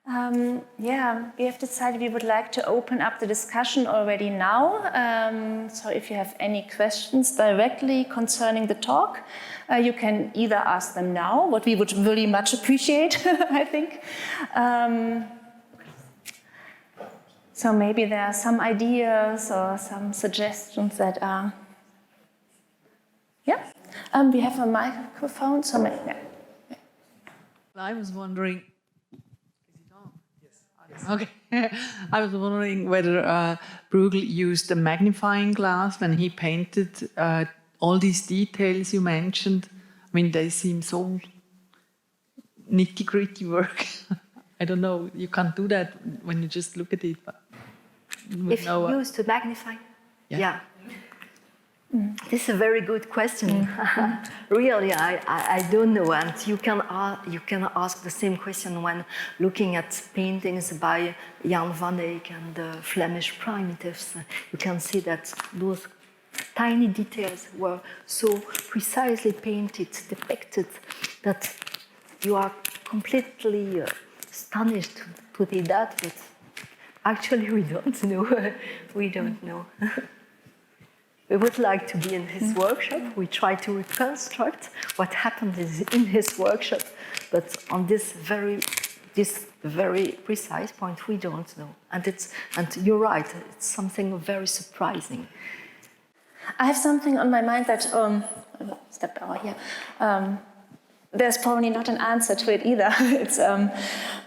Yeah, we have decided we would like to open up the discussion already now. So if you have any questions directly concerning the talk, you can either ask them now, what we would really much appreciate, I think. So maybe there are some ideas or some suggestions that are... Yeah, we have a microphone, so yeah. I was wondering... Okay, I was wondering whether Bruegel used a magnifying glass when he painted all these details you mentioned. I mean, they seem so nitty-gritty work. I don't know, you can't do that when you just look at it. But if you used to magnify? Yeah. This is a very good question. Really, I don't know, and you can ask the same question when looking at paintings by Jan van Eyck and the Flemish primitives. You can see that those tiny details were so precisely painted, depicted, that you are completely astonished to see that, but actually we don't know. We don't know. We would like to be in his workshop. We try to reconstruct what happened in his workshop, but on this very precise point, we don't know. And you're right, it's something very surprising. I have something on my mind that step over here. There's probably not an answer to it either.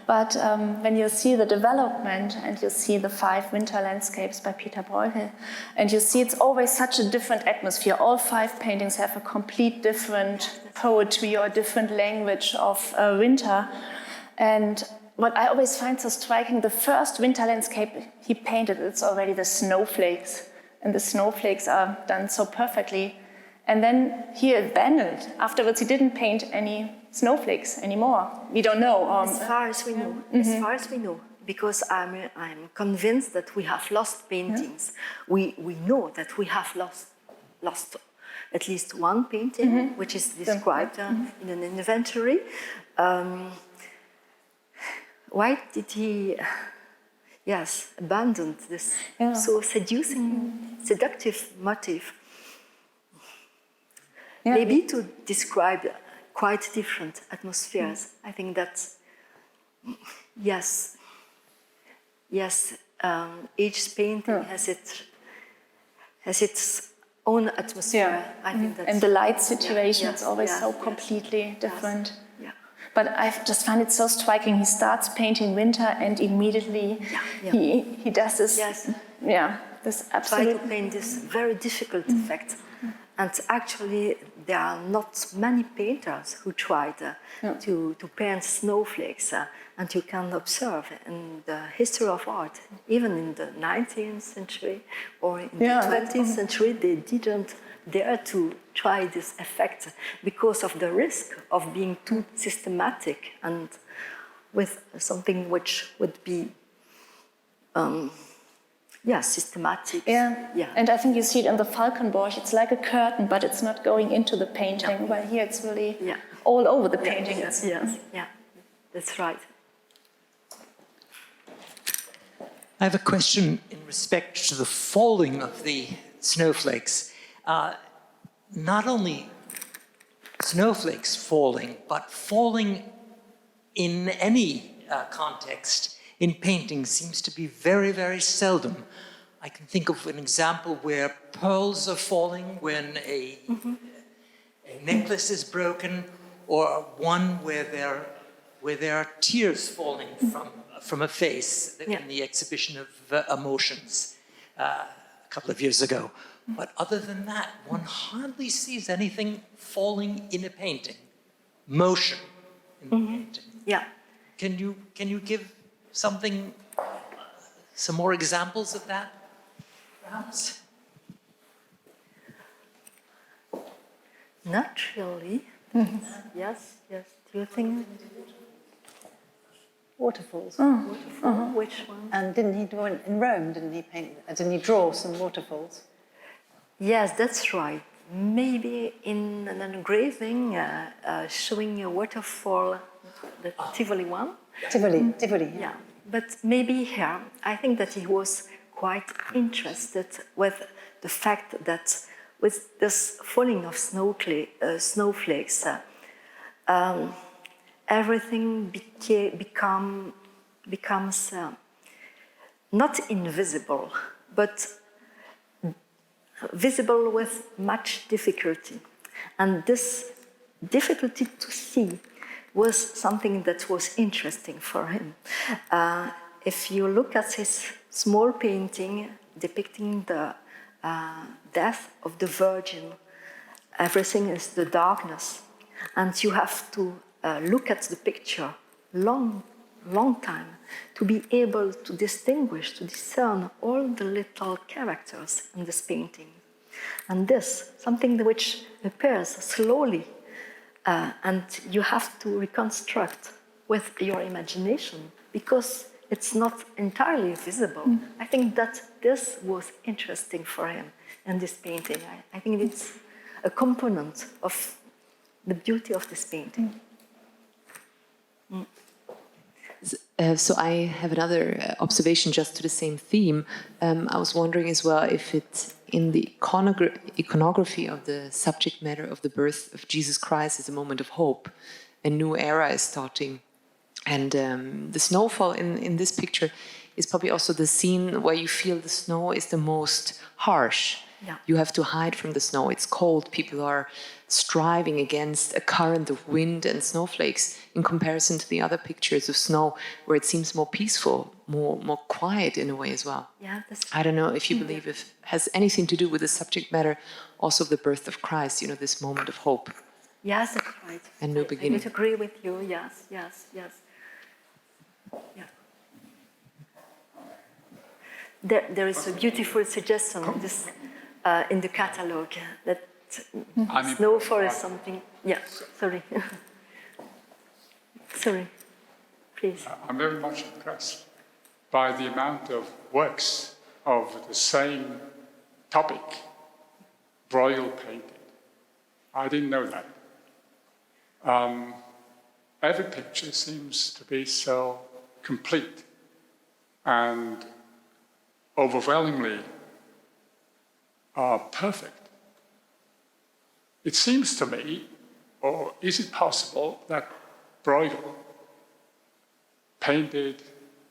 But when you see the development and you see the 5 winter landscapes by Peter Bruegel, and you see it's always such a different atmosphere. All 5 paintings have a complete different poetry or different language of winter. And what I always find so striking, the first winter landscape he painted, it's already the snowflakes. And the snowflakes are done so perfectly. And then he abandoned. Afterwards, he didn't paint any snowflakes anymore. We don't know. As far as we know, as far as we know, because I'm convinced that we have lost paintings. We know that we have lost at least one painting, which is described in an inventory. Why did he? Yes, abandon this so seductive motif. Yeah. Maybe to describe quite different atmospheres. I think that, yes, each painting has its own atmosphere. Yeah. I think that's, and the light situation is always so completely different. Yeah. But I just find it so striking. He starts painting winter and immediately he does this. Yes. Yeah, this absolute. Try to paint this very difficult effect. And actually, there are not many painters who tried to paint snowflakes. And you can observe in the history of art, even in the 19th century or in the 20th century, they didn't dare to try this effect because of the risk of being too systematic and with something which would be systematic. Yeah, and I think you see it in the Falkenborg. It's like a curtain, but it's not going into the painting. While here it's really all over the painting. Yes, that's right. I have a question in respect to the falling of the snowflakes. Not only snowflakes falling, but falling in any context in painting seems to be very, very seldom. I can think of an example where pearls are falling when a necklace is broken, or one where there are tears falling from a face in the exhibition of emotions a couple of years ago. But other than that, one hardly sees anything falling in a painting. Motion in the painting. Yeah. Can you give some more examples of that, perhaps? Not really. Yes. Do you think? Waterfalls. Which one? And didn't he do it in Rome? Didn't he draw some waterfalls? Yes, that's right. Maybe in an engraving showing a waterfall, the Tivoli one. Tivoli, Tivoli. Yeah, but maybe here, I think that he was quite interested with the fact that with this falling of snowflakes, everything becomes not invisible, but visible with much difficulty. And this difficulty to see was something that was interesting for him. If you look at his small painting depicting the death of the Virgin, everything is the darkness, and you have to look at the picture long time to be able to distinguish, to discern all the little characters in this painting. And this, something which appears slowly, and you have to reconstruct with your imagination because it's not entirely visible. I think that this was interesting for him in this painting. I think it's a component of the beauty of this painting. So I have another observation just to the same theme. I was wondering as well if it's in the iconography of the subject matter of the birth of Jesus Christ is a moment of hope. A new era is starting. And the snowfall in this picture is probably also the scene where you feel the snow is the most harsh. Yeah. You have to hide from the snow. It's cold. People are striving against a current of wind and snowflakes in comparison to the other pictures of snow where it seems more peaceful, more quiet in a way as well. Yeah, I don't know if you believe it has anything to do with the subject matter also of the birth of Christ, you know, this moment of hope. Yes, that's right. And new beginning. I would agree with you. Yes. Yeah. There is a beautiful suggestion in the catalogue that snowfall is something. Yeah, sorry. Sorry, please. I'm very much impressed by the amount of works of the same topic Bruegel painted. I didn't know that. Every picture seems to be so complete and overwhelmingly perfect. It seems to me, or is it possible that Bruegel painted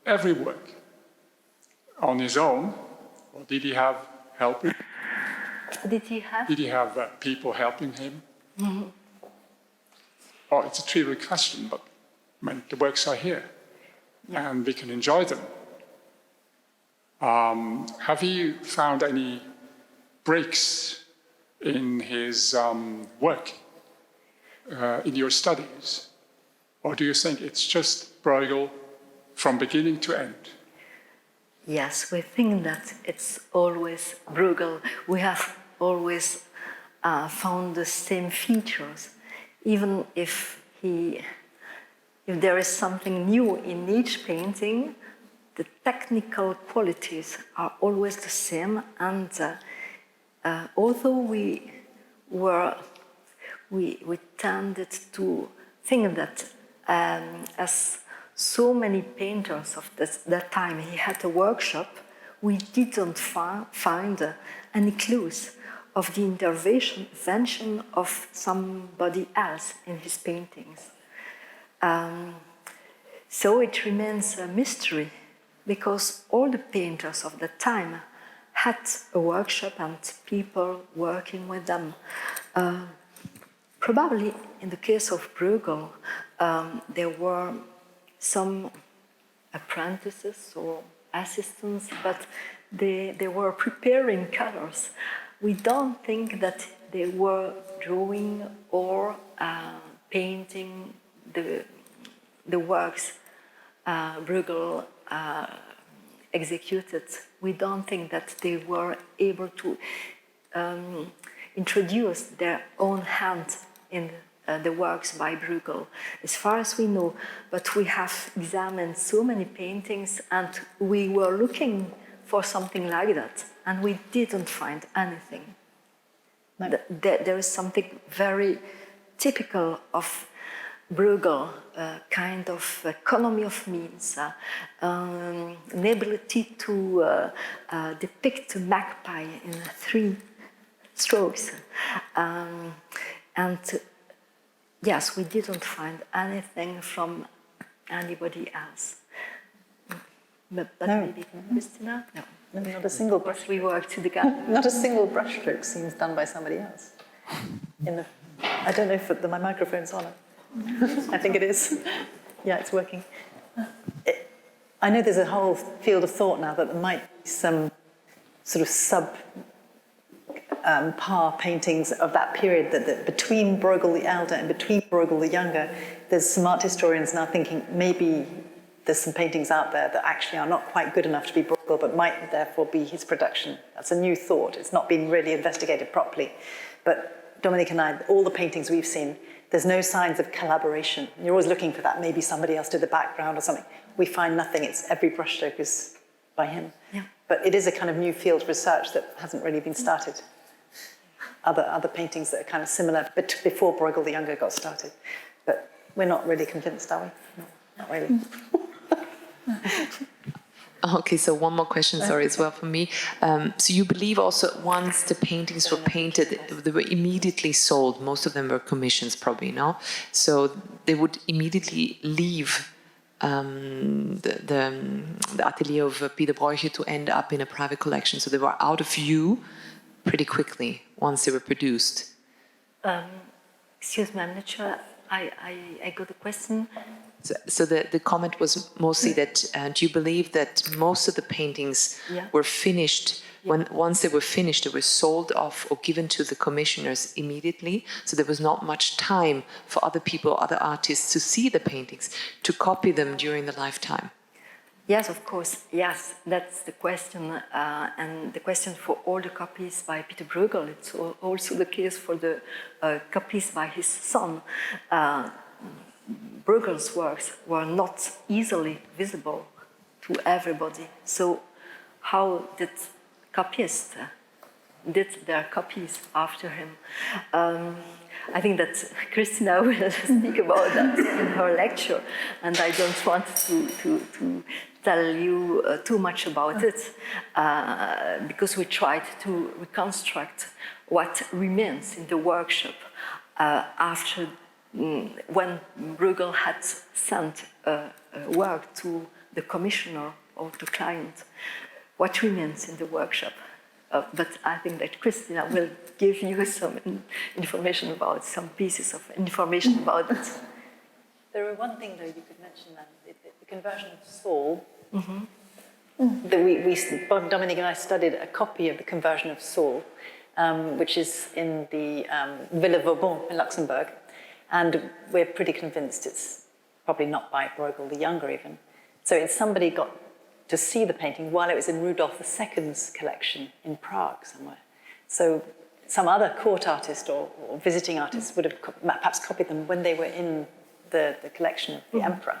every work on his own, or did he have help? Did he have? Did he have people helping him? Mm-hmm. Oh, it's a trivial question, but I mean, the works are here, and we can enjoy them. Have you found any breaks in his work, in your studies? Or do you think it's just Bruegel from beginning to end? Yes, we think that it's always Bruegel. We have always found the same features, even if there is something new in each painting. The technical qualities are always the same, and although we tended to think that as so many painters of that time, he had a workshop, we didn't find any clues of the intervention of somebody else in his paintings. So it remains a mystery, because all the painters of the time had a workshop and people working with them. Probably in the case of Bruegel, there were some apprentices or assistants, but they were preparing colors. We don't think that they were drawing or painting the works Bruegel executed. We don't think that they were able to introduce their own hand in the works by Bruegel, as far as we know. But we have examined so many paintings, and we were looking for something like that, and we didn't find anything. There is something very typical of Bruegel, kind of economy of means, an ability to depict a magpie in 3 strokes. And yes, we didn't find anything from anybody else. But No. maybe Christina? No. Not a single brush. We worked together. Not a single brushstroke seems done by somebody else. I don't know if my microphone's on. I think it is. Yeah, it's working. I know there's a whole field of thought now that there might be some sort of par paintings of that period that between Bruegel the Elder and between Bruegel the Younger, there's some art historians now thinking maybe there's some paintings out there that actually are not quite good enough to be Bruegel, but might therefore be his production. That's a new thought. It's not been really investigated properly. But Dominique and I, all the paintings we've seen, there's no signs of collaboration. You're always looking for that. Maybe somebody else did the background or something. We find nothing. It's every brushstroke is by him. Yeah. But it is a kind of new field of research that hasn't really been started. Other paintings that are kind of similar, but before Bruegel the Younger got started. But we're not really convinced, are we? Not really. Okay, so one more question, sorry, as well for me. So you believe also once the paintings were painted, they were immediately sold. Most of them were commissions, probably, no? So they would immediately leave the atelier of Peter Bruegel to end up in a private collection. So they were out of view pretty quickly once they were produced. Excuse me, I'm not sure I got the question. So the comment was mostly that do you believe that most of the paintings were finished, once they were finished, they were sold off or given to the commissioners immediately, so there was not much time for other people, other artists to see the paintings, to copy them during the lifetime? Yes, of course. Yes, that's the question, and the question for all the copies by Peter Bruegel. It's also the case for the copies by his son. Bruegel's works were not easily visible to everybody. So how did copyists did their copies after him? I think that Christina will speak about that in her lecture, and I don't want to tell you too much about it, because we tried to reconstruct what remains in the workshop after when Bruegel had sent work to the commissioner or the client, what remains in the workshop. But I think that Christina will give you some information about some pieces of information about it. There were one thing, though, you could mention that the conversion of Saul. That Dominique and I studied a copy of the conversion of Saul, which is in the Villa Vauban in Luxembourg. And we're pretty convinced it's probably not by Bruegel the Younger even. So it's somebody got to see the painting while it was in Rudolf II's collection in Prague somewhere. So some other court artist or visiting artist would have perhaps copied them when they were in the collection of the emperor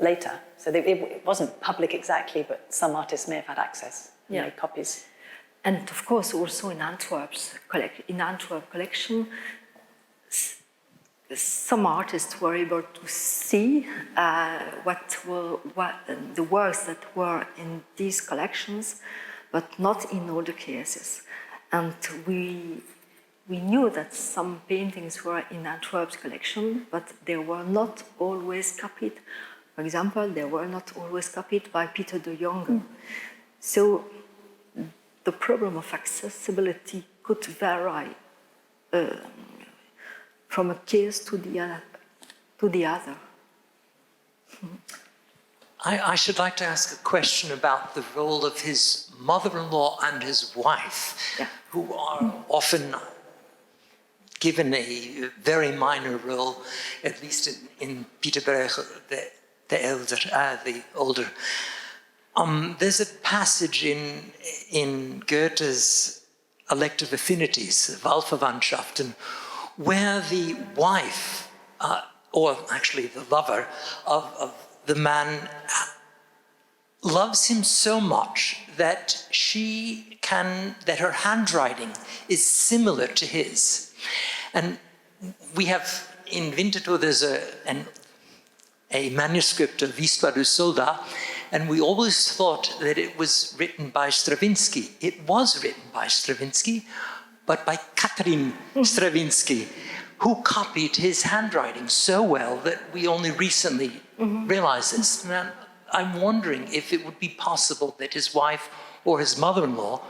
later. So it wasn't public exactly, but some artists may have had access and made copies. And of course also in Antwerp collection, some artists were able to see what the works that were in these collections, but not in all the cases. And we knew that some paintings were in Antwerp's collection, but they were not always copied. For example, they were not always copied by Peter the Younger. So the problem of accessibility could vary from a case to the other. I should like to ask a question about the role of his mother-in-law and his wife, who are often given a very minor role, at least in Peter Bruegel, the older. There's a passage in Goethe's Elective Affinities, Wahlverwandtschaften, where the wife, or actually the lover of the man, loves him so much that that her handwriting is similar to his. And we have in Winterthur there's a manuscript of L'Histoire du Soldat, and we always thought that it was written by Stravinsky. It was written by Stravinsky, but by Catherine Stravinsky, who copied his handwriting so well that we only recently realized this. And I'm wondering if it would be possible that his wife or his mother-in-law,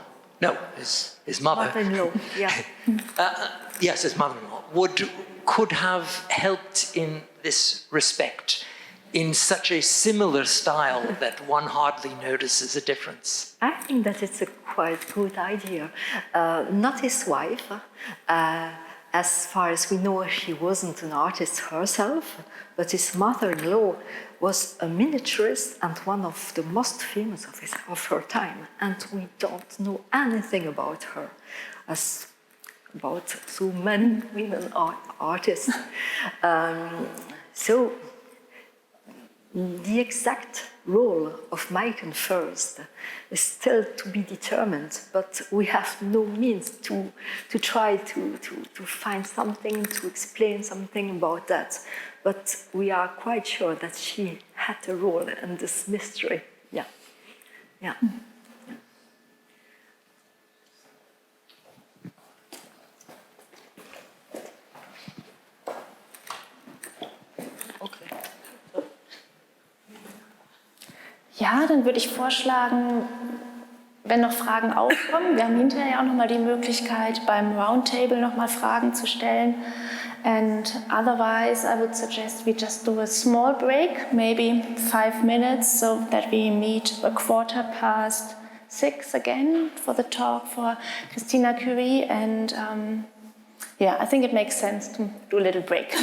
no, his mother. Mother-in-law, yeah. Yes, his mother-in-law could have helped in this respect, in such a similar style that one hardly notices a difference. I think that it's a quite good idea. Not his wife. As far as we know, she wasn't an artist herself, but his mother-in-law was a miniaturist and one of the most famous of her time. And we don't know anything about her, as about so many women artists. So the exact role of Maiken first is still to be determined, but we have no means to try to find something, to explain something about that. But we are quite sure that she had a role in this mystery. Yeah. Yeah. Ja, dann würde ich vorschlagen, wenn noch Fragen aufkommen, wir haben hinterher ja auch nochmal die Möglichkeit, beim Roundtable nochmal Fragen zu stellen. And otherwise, I would suggest we just do a small break, maybe 5 minutes, so that we meet 6:15 again for the talk for Christina Currie. And yeah, I think it makes sense to do a little break.